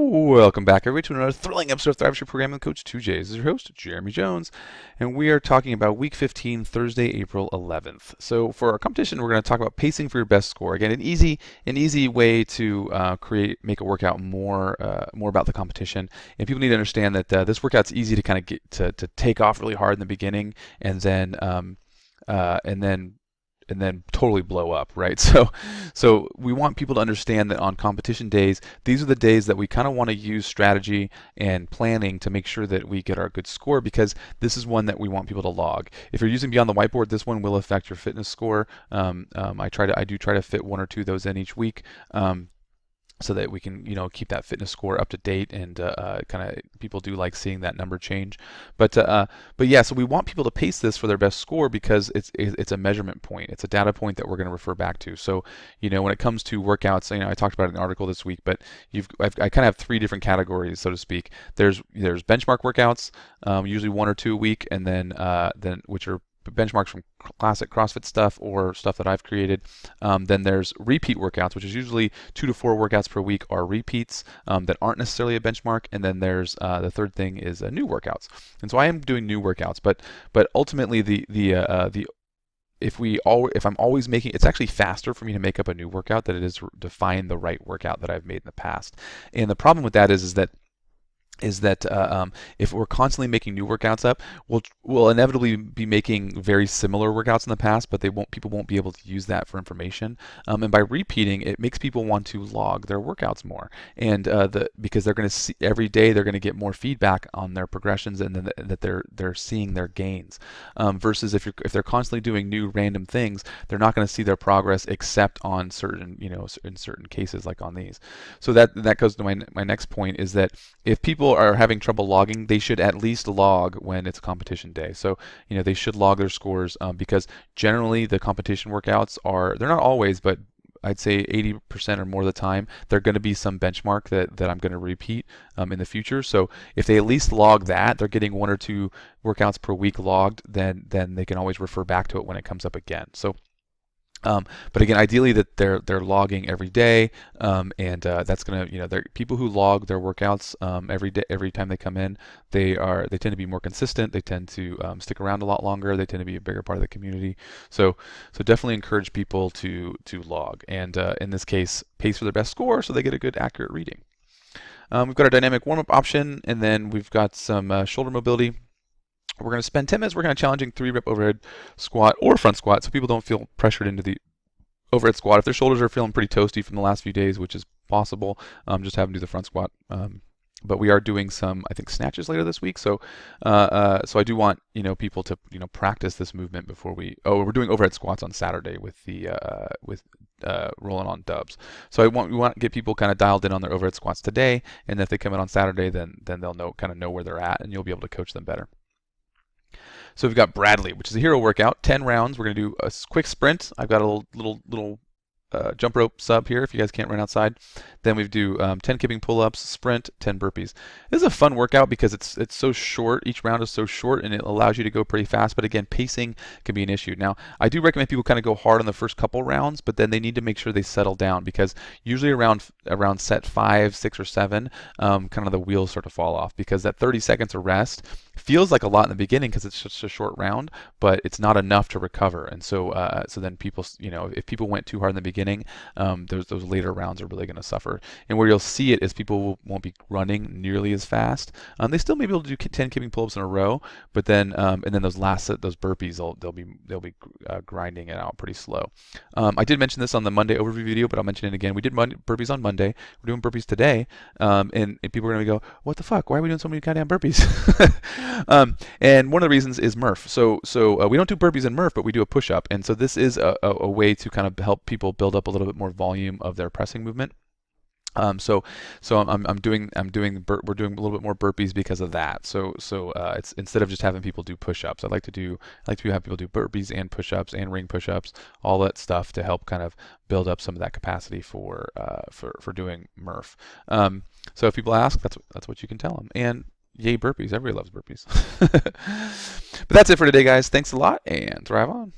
Welcome back, everybody, to another thrilling episode of Thrive Street Programming Coach 2J. This is your host, Jeremy Jones, and we are talking about Week 15, Thursday, April 11th. So for our competition, we're going to talk about pacing for your best score. Again, an easy way to make a workout more about the competition. And people need to understand that this workout's easy to kind of get to take off really hard in the beginning, and then totally blow up, right? So we want people to understand that on competition days, these are the days that we kind of want to use strategy and planning to make sure that we get our good score, because this is one that we want people to log. If you're using Beyond the Whiteboard, this one will affect your fitness score. I do try to fit one or two of those in each week. So that we can, keep that fitness score up to date, and kind of people do like seeing that number change. But yeah, so we want people to pace this for their best score because it's a measurement point. It's a data point that we're going to refer back to. So when it comes to workouts, I talked about it in an article this week, but I kind of have three different categories, so to speak. There's benchmark workouts, usually one or two a week, and then which are benchmarks from classic CrossFit stuff or stuff that I've created. Then there's repeat workouts, which is usually 2 to 4 workouts per week are repeats that aren't necessarily a benchmark. And then there's the third thing is new workouts. And so I am doing new workouts, but ultimately if I'm always making, it's actually faster for me to make up a new workout than it is to find the right workout that I've made in the past. And the problem with that is that if we're constantly making new workouts up, we'll inevitably be making very similar workouts in the past, but people won't be able to use that for information. And by repeating, it makes people want to log their workouts more, and because they're going to see every day, they're going to get more feedback on their progressions, and then that they're seeing their gains. Versus if they're constantly doing new random things, they're not going to see their progress except on certain in certain cases like on these. So that goes to my next point, is that if people are having trouble logging, they should at least log when it's competition day. So they should log their scores, because generally the competition workouts they're not always, but I'd say 80% or more of the time, they're going to be some benchmark that I'm going to repeat in the future. So if they at least log that, they're getting 1 or 2 workouts per week logged, then they can always refer back to it when it comes up again. So but again, ideally that they're logging every day, and that's gonna, people who log their workouts every day, every time they come in, they tend to be more consistent. They tend to stick around a lot longer. They tend to be a bigger part of the community. So definitely encourage people to log, and in this case, pace for their best score so they get a good, accurate reading. We've got our dynamic warm-up option, and then we've got some shoulder mobility. We're going to spend 10 minutes working on challenging 3-rep overhead squat or front squat, so people don't feel pressured into the overhead squat. If their shoulders are feeling pretty toasty from the last few days, which is possible, just have them do the front squat. But we are doing some, I think, snatches later this week. So I do want people to practice this movement before we're doing overhead squats on Saturday with the rolling on dubs. So we want to get people kind of dialed in on their overhead squats today, and if they come in on Saturday, then they'll know where they're at, and you'll be able to coach them better. So we've got Bradley, which is a hero workout, 10 rounds. We're going to do a quick sprint. I've got a little jump rope sub here if you guys can't run outside. Then we do 10 kipping pull-ups, sprint, 10 burpees. This is a fun workout because it's so short. Each round is so short, and it allows you to go pretty fast. But again, pacing can be an issue. Now, I do recommend people kind of go hard on the first couple rounds, but then they need to make sure they settle down, because usually around set 5, 6, or 7, kind of the wheels start to fall off, because that 30 seconds of rest feels like a lot in the beginning because it's just a short round, but it's not enough to recover. And so then people, if people went too hard in the beginning, those later rounds are really going to suffer. And where you'll see it is people won't be running nearly as fast. They still may be able to do 10 kipping pull-ups in a row, but then and then those burpees, they'll be grinding it out pretty slow. I did mention this on the Monday overview video, but I'll mention it again. We did burpees on Monday. We're doing burpees today, and people are going to go, "What the fuck? Why are we doing so many goddamn burpees?" And one of the reasons is Murph. So we don't do burpees in Murph, but we do a push-up, and so this is a way to kind of help people build up a little bit more volume of their pressing movement. So we're doing a little bit more burpees because of that. So it's instead of just having people do push-ups, I like to have people do burpees and push-ups and ring push-ups, all that stuff to help kind of build up some of that capacity for doing Murph. So if people ask, that's what you can tell them. And yay, burpees! Everybody loves burpees. But that's it for today, guys. Thanks a lot, and thrive on.